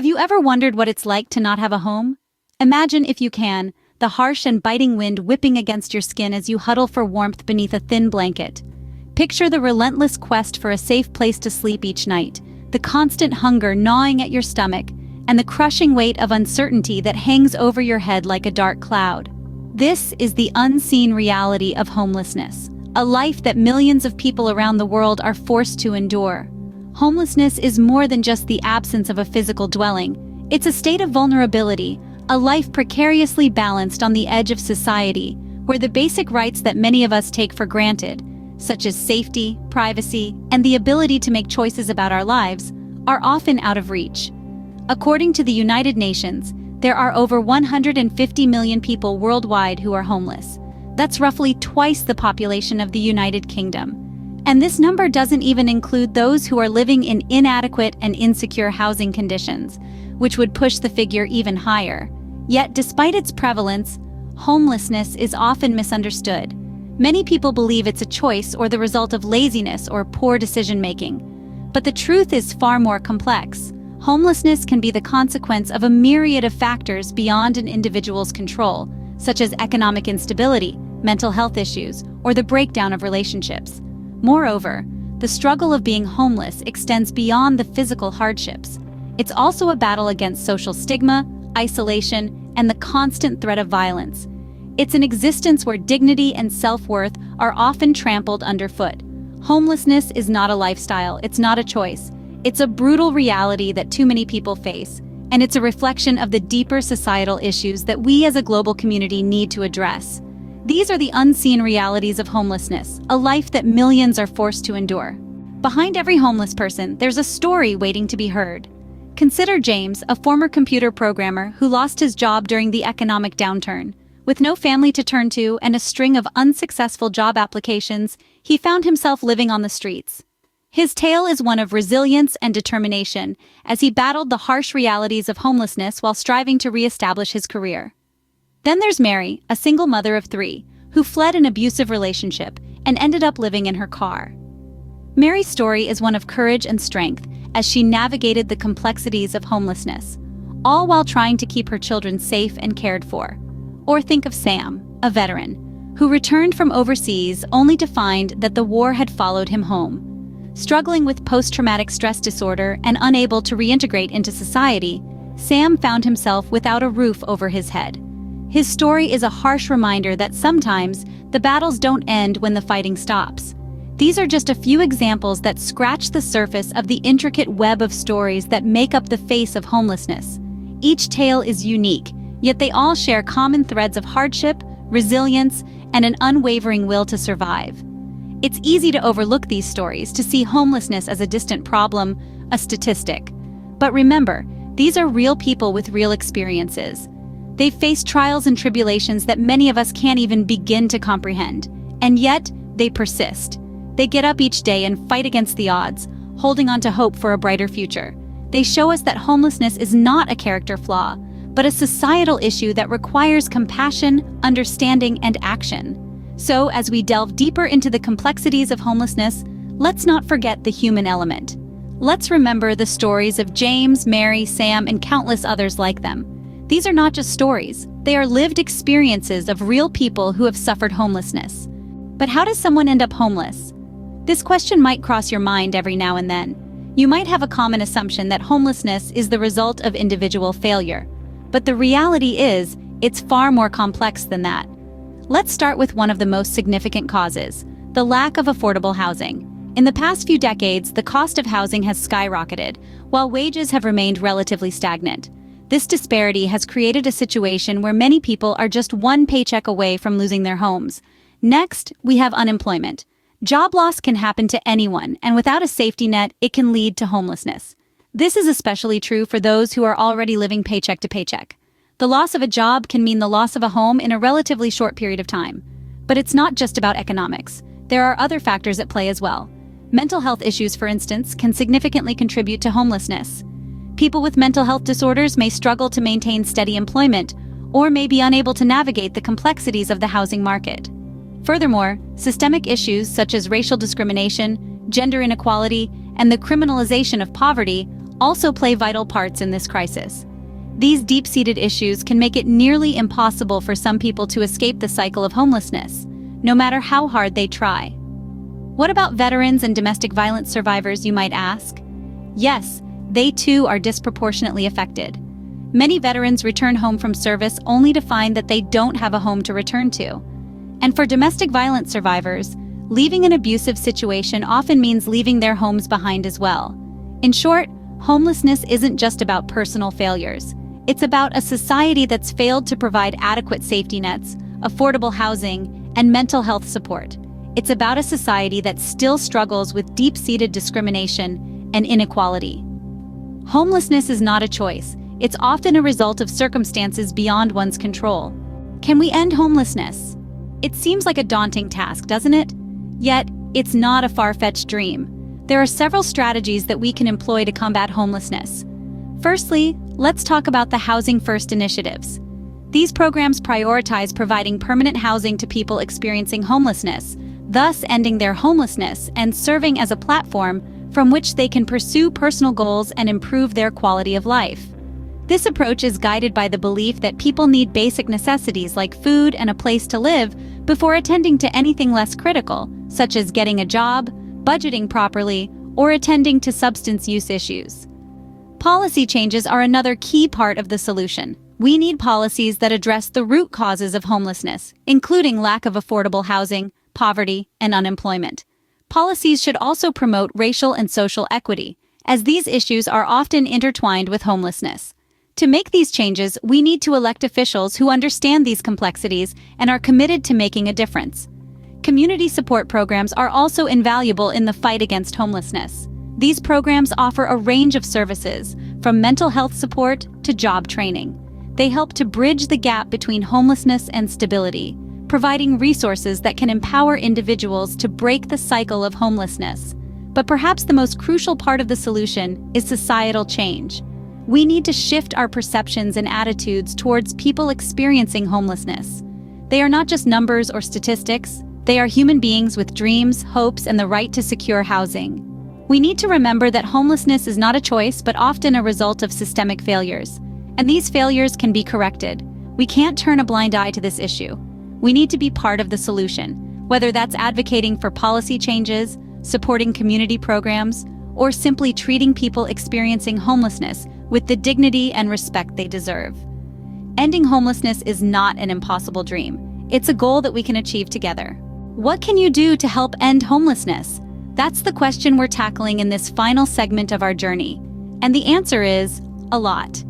Have you ever wondered what it's like to not have a home? Imagine, if you can, the harsh and biting wind whipping against your skin as you huddle for warmth beneath a thin blanket. Picture the relentless quest for a safe place to sleep each night, the constant hunger gnawing at your stomach, and the crushing weight of uncertainty that hangs over your head like a dark cloud. This is the unseen reality of homelessness, a life that millions of people around the world are forced to endure. Homelessness is more than just the absence of a physical dwelling. It's a state of vulnerability, a life precariously balanced on the edge of society, where the basic rights that many of us take for granted, such as safety, privacy, and the ability to make choices about our lives, are often out of reach. According to the United Nations, there are over 150 million people worldwide who are homeless. That's roughly twice the population of the United Kingdom. And this number doesn't even include those who are living in inadequate and insecure housing conditions, which would push the figure even higher. Yet, despite its prevalence, homelessness is often misunderstood. Many people believe it's a choice or the result of laziness or poor decision-making. But the truth is far more complex. Homelessness can be the consequence of a myriad of factors beyond an individual's control, such as economic instability, mental health issues, or the breakdown of relationships. Moreover, the struggle of being homeless extends beyond the physical hardships. It's also a battle against social stigma, isolation, and the constant threat of violence. It's an existence where dignity and self-worth are often trampled underfoot. Homelessness is not a lifestyle, it's not a choice. It's a brutal reality that too many people face, and it's a reflection of the deeper societal issues that we as a global community need to address. These are the unseen realities of homelessness, a life that millions are forced to endure. Behind every homeless person, there's a story waiting to be heard. Consider James, a former computer programmer who lost his job during the economic downturn. With no family to turn to and a string of unsuccessful job applications, he found himself living on the streets. His tale is one of resilience and determination as he battled the harsh realities of homelessness while striving to re-establish his career. Then there's Mary, a single mother of 3, who fled an abusive relationship and ended up living in her car. Mary's story is one of courage and strength as she navigated the complexities of homelessness, all while trying to keep her children safe and cared for. Or think of Sam, a veteran, who returned from overseas only to find that the war had followed him home. Struggling with post-traumatic stress disorder and unable to reintegrate into society, Sam found himself without a roof over his head. His story is a harsh reminder that sometimes the battles don't end when the fighting stops. These are just a few examples that scratch the surface of the intricate web of stories that make up the face of homelessness. Each tale is unique, yet they all share common threads of hardship, resilience, and an unwavering will to survive. It's easy to overlook these stories, to see homelessness as a distant problem, a statistic. But remember, these are real people with real experiences. They've faced trials and tribulations that many of us can't even begin to comprehend. And yet, they persist. They get up each day and fight against the odds, holding on to hope for a brighter future. They show us that homelessness is not a character flaw, but a societal issue that requires compassion, understanding, and action. So, as we delve deeper into the complexities of homelessness, let's not forget the human element. Let's remember the stories of James, Mary, Sam, and countless others like them. These are not just stories, they are lived experiences of real people who have suffered homelessness. But how does someone end up homeless? This question might cross your mind every now and then. You might have a common assumption that homelessness is the result of individual failure. But the reality is, it's far more complex than that. Let's start with one of the most significant causes, the lack of affordable housing. In the past few decades, the cost of housing has skyrocketed, while wages have remained relatively stagnant. This disparity has created a situation where many people are just one paycheck away from losing their homes. Next, we have unemployment. Job loss can happen to anyone, and without a safety net, it can lead to homelessness. This is especially true for those who are already living paycheck to paycheck. The loss of a job can mean the loss of a home in a relatively short period of time. But it's not just about economics. There are other factors at play as well. Mental health issues, for instance, can significantly contribute to homelessness. People with mental health disorders may struggle to maintain steady employment, or may be unable to navigate the complexities of the housing market. Furthermore, systemic issues such as racial discrimination, gender inequality, and the criminalization of poverty also play vital parts in this crisis. These deep-seated issues can make it nearly impossible for some people to escape the cycle of homelessness, no matter how hard they try. What about veterans and domestic violence survivors, you might ask? Yes, they too are disproportionately affected. Many veterans return home from service only to find that they don't have a home to return to. And for domestic violence survivors, leaving an abusive situation often means leaving their homes behind as well. In short, homelessness isn't just about personal failures. It's about a society that's failed to provide adequate safety nets, affordable housing, and mental health support. It's about a society that still struggles with deep-seated discrimination and inequality. Homelessness is not a choice. It's often a result of circumstances beyond one's control. Can we end homelessness? It seems like a daunting task, doesn't it? Yet, it's not a far-fetched dream. There are several strategies that we can employ to combat homelessness. Firstly, let's talk about the Housing First initiatives. These programs prioritize providing permanent housing to people experiencing homelessness, thus ending their homelessness and serving as a platform from which they can pursue personal goals and improve their quality of life. This approach is guided by the belief that people need basic necessities like food and a place to live before attending to anything less critical, such as getting a job, budgeting properly, or attending to substance use issues. Policy changes are another key part of the solution. We need policies that address the root causes of homelessness, including lack of affordable housing, poverty, and unemployment. Policies should also promote racial and social equity, as these issues are often intertwined with homelessness. To make these changes, we need to elect officials who understand these complexities and are committed to making a difference. Community support programs are also invaluable in the fight against homelessness. These programs offer a range of services, from mental health support to job training. They help to bridge the gap between homelessness and stability, providing resources that can empower individuals to break the cycle of homelessness. But perhaps the most crucial part of the solution is societal change. We need to shift our perceptions and attitudes towards people experiencing homelessness. They are not just numbers or statistics. They are human beings with dreams, hopes, and the right to secure housing. We need to remember that homelessness is not a choice, but often a result of systemic failures. And these failures can be corrected. We can't turn a blind eye to this issue. We need to be part of the solution, whether that's advocating for policy changes, supporting community programs, or simply treating people experiencing homelessness with the dignity and respect they deserve. Ending homelessness is not an impossible dream. It's a goal that we can achieve together. What can you do to help end homelessness? That's the question we're tackling in this final segment of our journey. And the answer is a lot.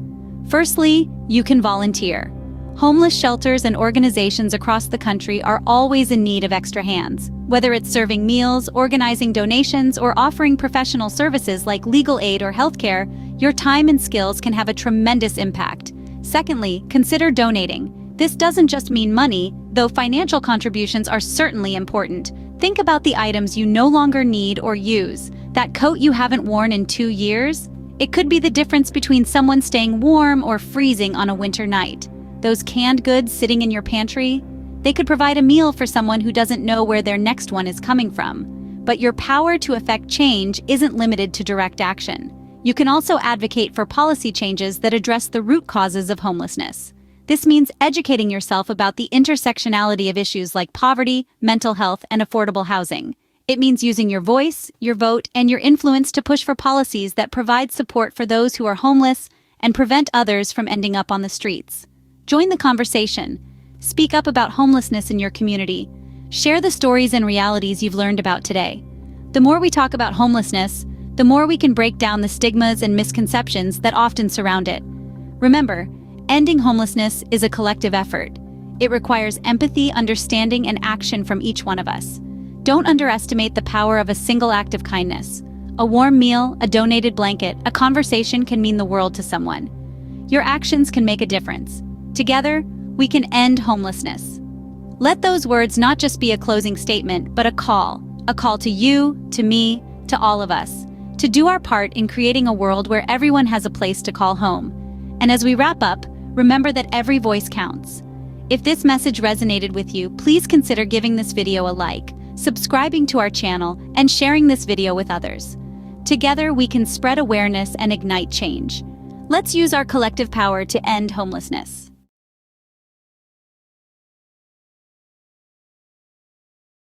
Firstly, you can volunteer. Homeless shelters and organizations across the country are always in need of extra hands. Whether it's serving meals, organizing donations, or offering professional services like legal aid or healthcare, your time and skills can have a tremendous impact. Secondly, consider donating. This doesn't just mean money, though financial contributions are certainly important. Think about the items you no longer need or use. That coat you haven't worn in 2 years? It could be the difference between someone staying warm or freezing on a winter night. Those canned goods sitting in your pantry? They could provide a meal for someone who doesn't know where their next one is coming from. But your power to affect change isn't limited to direct action. You can also advocate for policy changes that address the root causes of homelessness. This means educating yourself about the intersectionality of issues like poverty, mental health, and affordable housing. It means using your voice, your vote, and your influence to push for policies that provide support for those who are homeless and prevent others from ending up on the streets. Join the conversation. Speak up about homelessness in your community. Share the stories and realities you've learned about today. The more we talk about homelessness, the more we can break down the stigmas and misconceptions that often surround it. Remember, ending homelessness is a collective effort. It requires empathy, understanding, and action from each one of us. Don't underestimate the power of a single act of kindness. A warm meal, a donated blanket, a conversation can mean the world to someone. Your actions can make a difference. Together, we can end homelessness. Let those words not just be a closing statement, but a call to you, to me, to all of us, to do our part in creating a world where everyone has a place to call home. And as we wrap up, remember that every voice counts. If this message resonated with you, please consider giving this video a like, subscribing to our channel, and sharing this video with others. Together, we can spread awareness and ignite change. Let's use our collective power to end homelessness.